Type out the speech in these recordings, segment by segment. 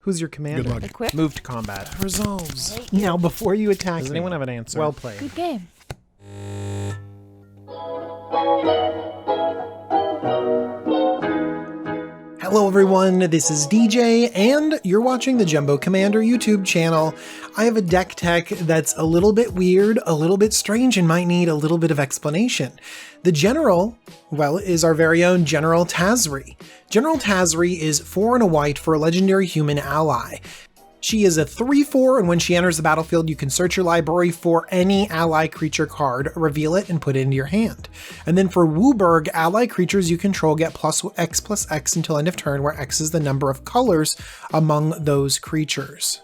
Who's your commander? Good luck. Equip. Move to combat. Resolves. Thank you. Now, before you attack Does me, anyone have an answer? well played. Good game. Hello everyone, this is DJ, and you're watching the Jumbo Commander YouTube channel. I have a deck tech that's a little bit weird, a little bit strange, and might need a little bit of explanation. The general, well, is our very own General Tazri. General Tazri is 4 and a white for a legendary human ally. She is a 3/4, and when she enters the battlefield, you can search your library for any ally creature card, reveal it, and put it into your hand. And then for Wooburg, ally creatures you control get +X until end of turn, where X is the number of colors among those creatures.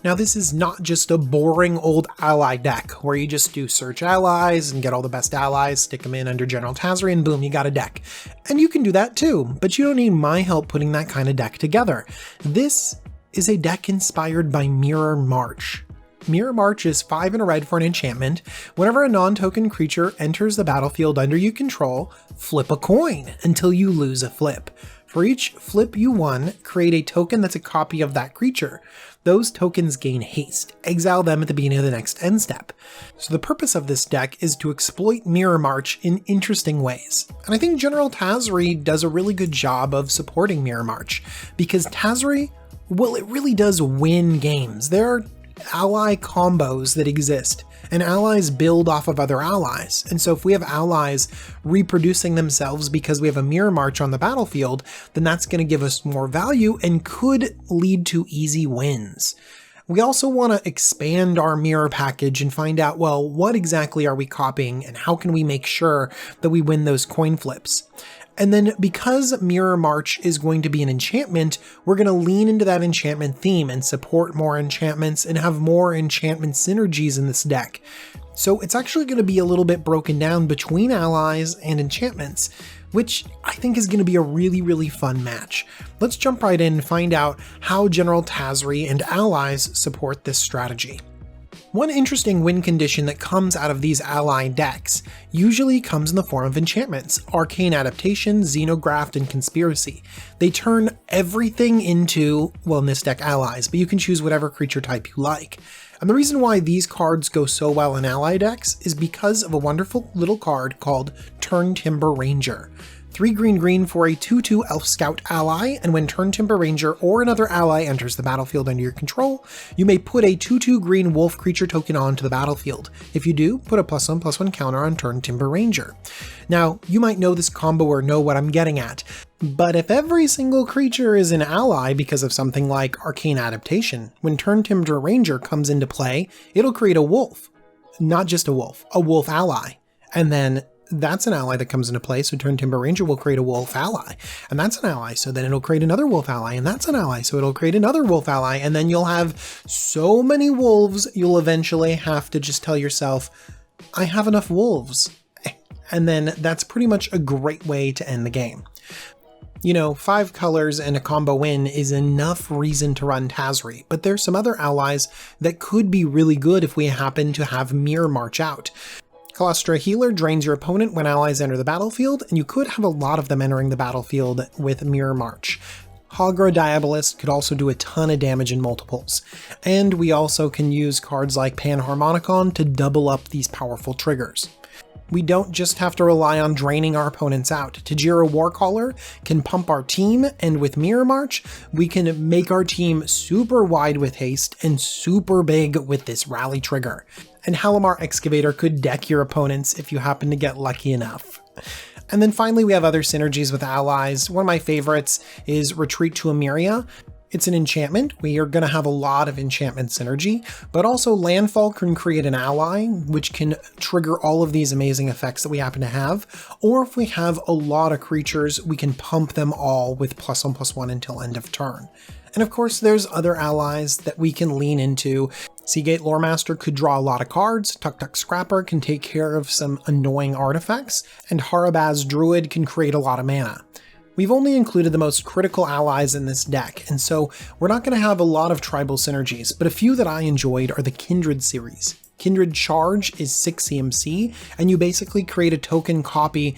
Now this is not just a boring old ally deck, where you just do search allies and get all the best allies, stick them in under General Tazri, and boom, you got a deck. And you can do that too, but you don't need my help putting that kind of deck together. This is a deck inspired by Mirror March. Mirror March is 5 and a red for an enchantment. Whenever a non-token creature enters the battlefield under you control, flip a coin until you lose a flip. For each flip you won, create a token that's a copy of that creature. Those tokens gain haste. Exile them at the beginning of the next end step. So the purpose of this deck is to exploit Mirror March in interesting ways. And I think General Tazri does a really good job of supporting Mirror March, because Tazri, well, it really does win games. There are ally combos that exist, and allies build off of other allies. And so if we have allies reproducing themselves because we have a Mirror March on the battlefield, then that's going to give us more value and could lead to easy wins. We also want to expand our mirror package and find out, well, what exactly are we copying and how can we make sure that we win those coin flips? And then because Mirror March is going to be an enchantment, we're going to lean into that enchantment theme and support more enchantments and have more enchantment synergies in this deck. So it's actually going to be a little bit broken down between allies and enchantments, which I think is going to be a really, really fun match. Let's jump right in and find out how General Tazri and allies support this strategy. One interesting win condition that comes out of these ally decks usually comes in the form of enchantments: Arcane Adaptation, Xenograph, and Conspiracy. They turn everything into, well, in this deck, allies, but you can choose whatever creature type you like. And the reason why these cards go so well in ally decks is because of a wonderful little card called Turn Timber Ranger. 3 green for a 2/2 Elf Scout ally, and when Turn Timber Ranger or another ally enters the battlefield under your control, you may put a 2/2 green wolf creature token onto the battlefield. If you do, put a +1/+1 counter on Turn Timber Ranger. Now, you might know this combo or know what I'm getting at, but if every single creature is an ally because of something like Arcane Adaptation, when Turn Timber Ranger comes into play, it'll create a wolf. Not just a wolf ally. And then that's an ally that comes into play, so Turn Timber Ranger will create a wolf ally, and that's an ally, so then it'll create another wolf ally, and that's an ally, so it'll create another wolf ally, and then you'll have so many wolves, you'll eventually have to just tell yourself, I have enough wolves. And then that's pretty much a great way to end the game. You know, 5 colors and a combo win is enough reason to run Tazri, but there's some other allies that could be really good if we happen to have Mirror March out. Colostra Healer drains your opponent when allies enter the battlefield, and you could have a lot of them entering the battlefield with Mirror March. Hogra Diabolist could also do a ton of damage in multiples. And we also can use cards like Panharmonicon to double up these powerful triggers. We don't just have to rely on draining our opponents out. Tajira Warcaller can pump our team, and with Mirror March, we can make our team super wide with haste and super big with this rally trigger. And Halimar Excavator could deck your opponents if you happen to get lucky enough. And then finally we have other synergies with allies. One of my favorites is Retreat to Emeria. It's an enchantment. We are going to have a lot of enchantment synergy, but also Landfall can create an ally, which can trigger all of these amazing effects that we happen to have. Or if we have a lot of creatures, we can pump them all with +1/+1 until end of turn. And of course, there's other allies that we can lean into. Seagate Loremaster could draw a lot of cards, Tuk Tuk Scrapper can take care of some annoying artifacts, and Harabaz Druid can create a lot of mana. We've only included the most critical allies in this deck, and so we're not going to have a lot of tribal synergies, but a few that I enjoyed are the Kindred series. Kindred Charge is 6 CMC, and you basically create a token copy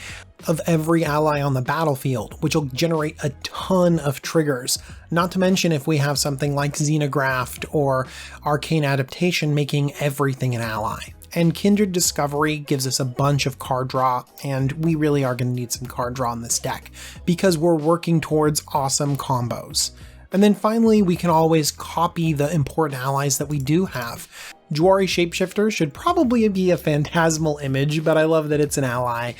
of every ally on the battlefield, which will generate a ton of triggers. Not to mention if we have something like Xenograft or Arcane Adaptation making everything an ally. And Kindred Discovery gives us a bunch of card draw, and we really are going to need some card draw in this deck, because we're working towards awesome combos. And then finally, we can always copy the important allies that we do have. Jwari Shapeshifter should probably be a phantasmal image, but I love that it's an ally.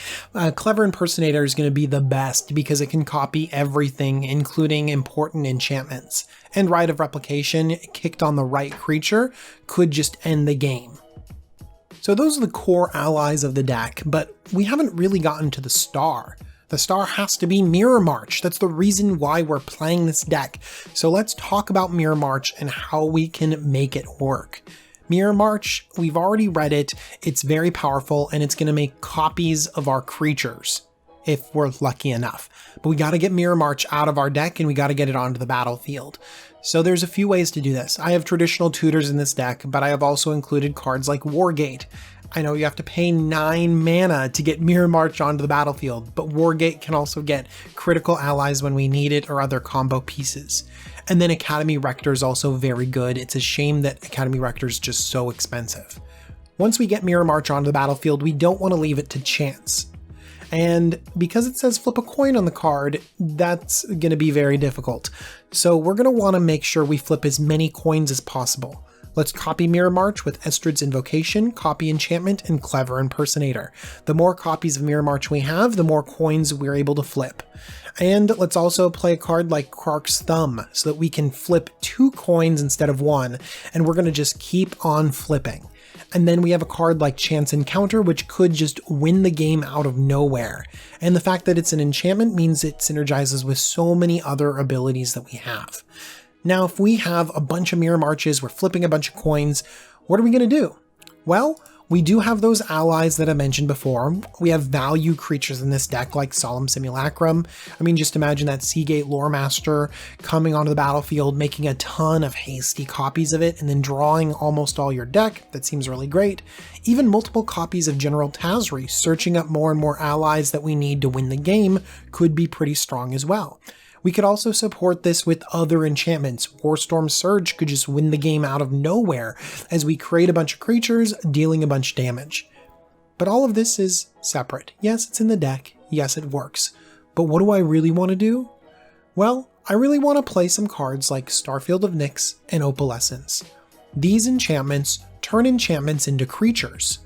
Clever Impersonator is going to be the best because it can copy everything, including important enchantments. And Rite of Replication, kicked on the right creature, could just end the game. So those are the core allies of the deck, but we haven't really gotten to the star. The star has to be Mirror March. That's the reason why we're playing this deck. So let's talk about Mirror March and how we can make it work. Mirror March, we've already read it, it's very powerful, and it's going to make copies of our creatures, if we're lucky enough. But we got to get Mirror March out of our deck, and we got to get it onto the battlefield. So there's a few ways to do this. I have traditional tutors in this deck, but I have also included cards like Wargate. I know you have to pay 9 mana to get Mirror March onto the battlefield, but Wargate can also get critical allies when we need it or other combo pieces. And then Academy Rector is also very good. It's a shame that Academy Rector is just so expensive. Once we get Mirror March onto the battlefield, we don't want to leave it to chance. And because it says flip a coin on the card, that's going to be very difficult. So we're going to want to make sure we flip as many coins as possible. Let's copy Mirror March with Estrid's Invocation, copy Enchantment, and Clever Impersonator. The more copies of Mirror March we have, the more coins we're able to flip. And let's also play a card like Krark's Thumb so that we can flip 2 coins instead of 1, and we're going to just keep on flipping. And then we have a card like Chance Encounter, which could just win the game out of nowhere. And the fact that it's an enchantment means it synergizes with so many other abilities that we have. Now, if we have a bunch of Mirror Marches, we're flipping a bunch of coins, what are we going to do? Well, we do have those allies that I mentioned before. We have value creatures in this deck like Solemn Simulacrum. I mean, just imagine that Seagate Loremaster coming onto the battlefield, making a ton of hasty copies of it, and then drawing almost all your deck. That seems really great. Even multiple copies of General Tazri, searching up more and more allies that we need to win the game, could be pretty strong as well. We could also support this with other enchantments. Warstorm Surge could just win the game out of nowhere as we create a bunch of creatures, dealing a bunch of damage. But all of this is separate. Yes, it's in the deck. Yes, it works. But what do I really want to do? Well, I really want to play some cards like Starfield of Nyx and Opalescence. These enchantments turn enchantments into creatures.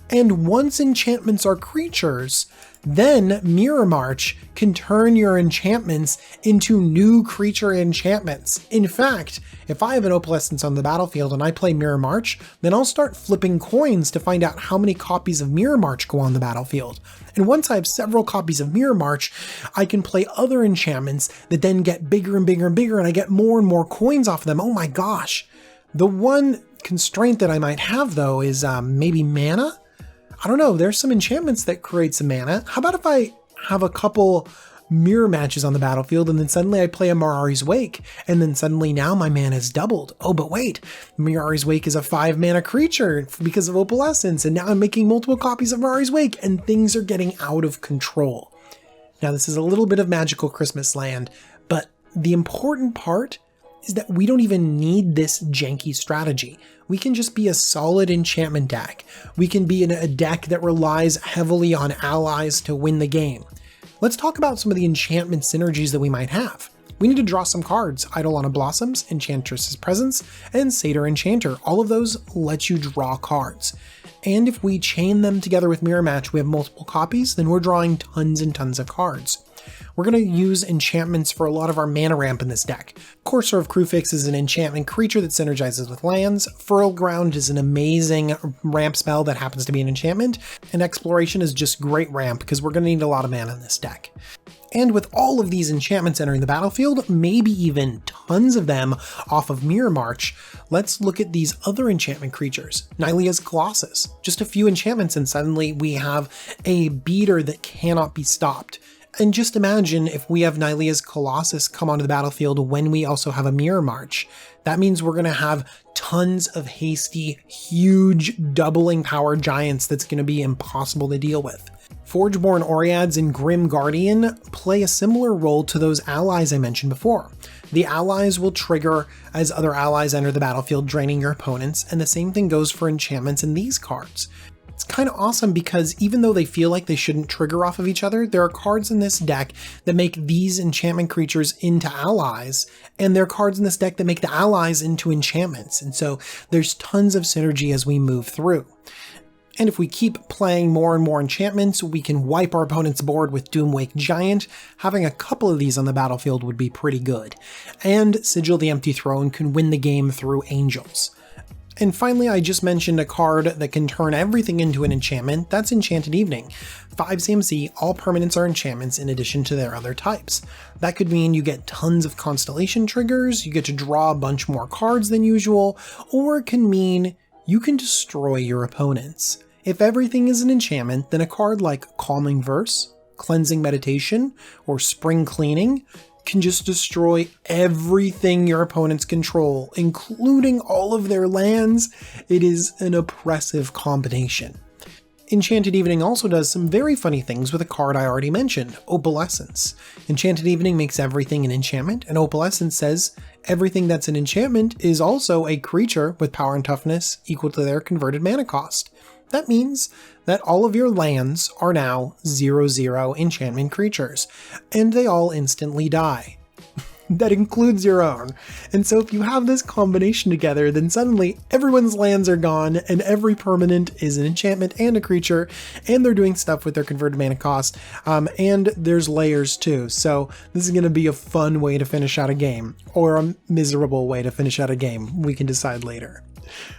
And once enchantments are creatures, then Mirror March can turn your enchantments into new creature enchantments. In fact, if I have an Opalescence on the battlefield and I play Mirror March, then I'll start flipping coins to find out how many copies of Mirror March go on the battlefield. And once I have several copies of Mirror March, I can play other enchantments that then get bigger and bigger and bigger, and I get more and more coins off of them. Oh my gosh. The one constraint that I might have, though, is maybe mana? I don't know, there's some enchantments that create some mana. How about if I have a couple mirror matches on the battlefield and then suddenly I play a Mirari's Wake, and then suddenly now my mana is doubled. Oh, but wait, Mirari's Wake is a 5 mana creature because of Opalescence, and now I'm making multiple copies of Mirari's Wake, and things are getting out of control. Now this is a little bit of magical Christmas land, but the important part is that we don't even need this janky strategy. We can just be a solid enchantment deck. We can be in a deck that relies heavily on allies to win the game. Let's talk about some of the enchantment synergies that we might have. We need to draw some cards. Eidolon Blossoms, Enchantress's Presence, and Satyr Enchanter. All of those let you draw cards. And if we chain them together with Mirror Match, we have multiple copies, then we're drawing tons and tons of cards. We're going to use enchantments for a lot of our mana ramp in this deck. Courser of Crufix is an enchantment creature that synergizes with lands. Furl Ground is an amazing ramp spell that happens to be an enchantment. And Exploration is just great ramp because we're going to need a lot of mana in this deck. And with all of these enchantments entering the battlefield, maybe even tons of them off of Mirror March, let's look at these other enchantment creatures. Nylea's Colossus. Just a few enchantments and suddenly we have a beater that cannot be stopped. And just imagine if we have Nylea's Colossus come onto the battlefield when we also have a Mirror March. That means we're going to have tons of hasty, huge, doubling power giants that's going to be impossible to deal with. Forgeborn Oreads and Grim Guardian play a similar role to those allies I mentioned before. The allies will trigger as other allies enter the battlefield, draining your opponents, and the same thing goes for enchantments in these cards. It's kind of awesome because even though they feel like they shouldn't trigger off of each other, there are cards in this deck that make these enchantment creatures into allies, and there are cards in this deck that make the allies into enchantments, and so there's tons of synergy as we move through. And if we keep playing more and more enchantments, we can wipe our opponent's board with Doomwake Giant. Having a couple of these on the battlefield would be pretty good. And Sigil the Empty Throne can win the game through Angels. And finally, I just mentioned a card that can turn everything into an enchantment. That's Enchanted Evening. 5 CMC, all permanents are enchantments in addition to their other types. That could mean you get tons of Constellation triggers, you get to draw a bunch more cards than usual, or it can mean you can destroy your opponents. If everything is an enchantment, then a card like Calming Verse, Cleansing Meditation, or Spring Cleaning can just destroy everything your opponents control, including all of their lands. It is an oppressive combination. Enchanted Evening also does some very funny things with a card I already mentioned, Opalescence. Enchanted Evening makes everything an enchantment, and Opalescence says everything that's an enchantment is also a creature with power and toughness equal to their converted mana cost. That means that all of your lands are now 0/0 enchantment creatures, and they all instantly die. That includes your own. And so if you have this combination together, then suddenly everyone's lands are gone, and every permanent is an enchantment and a creature, and they're doing stuff with their converted mana cost, and there's layers too. So this is going to be a fun way to finish out a game, or a miserable way to finish out a game. We can decide later.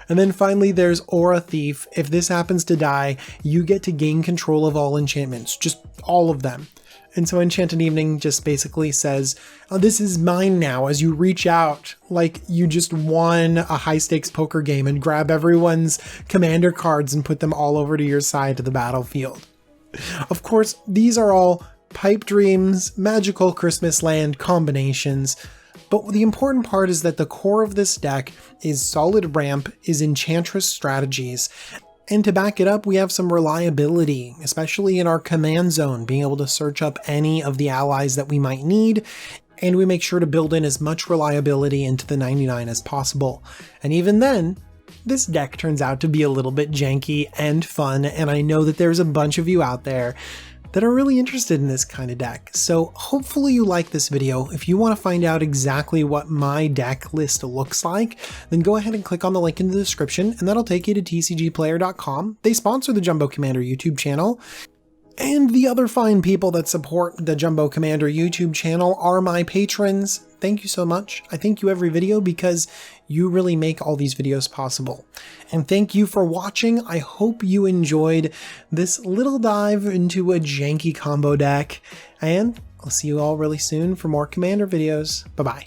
And then finally there's Aura Thief. If this happens to die, you get to gain control of all enchantments, just all of them. And so Enchanted Evening just basically says, oh, this is mine now, as you reach out like you just won a high stakes poker game and grab everyone's commander cards and put them all over to your side of the battlefield. Of course, these are all pipe dreams, magical Christmas land combinations. But the important part is that the core of this deck is solid ramp, is Enchantress strategies, and to back it up, we have some reliability, especially in our command zone, being able to search up any of the allies that we might need, and we make sure to build in as much reliability into the 99 as possible. And even then, this deck turns out to be a little bit janky and fun, and I know that there's a bunch of you out there that are really interested in this kind of deck. So hopefully you like this video. If you want to find out exactly what my deck list looks like, then go ahead and click on the link in the description, and that'll take you to tcgplayer.com. They sponsor the Jumbo Commander YouTube channel, and the other fine people that support the Jumbo Commander YouTube channel are my patrons. Thank you so much. I thank you every video because you really make all these videos possible. And thank you for watching. I hope you enjoyed this little dive into a janky combo deck, and I'll see you all really soon for more Commander videos. Bye-bye.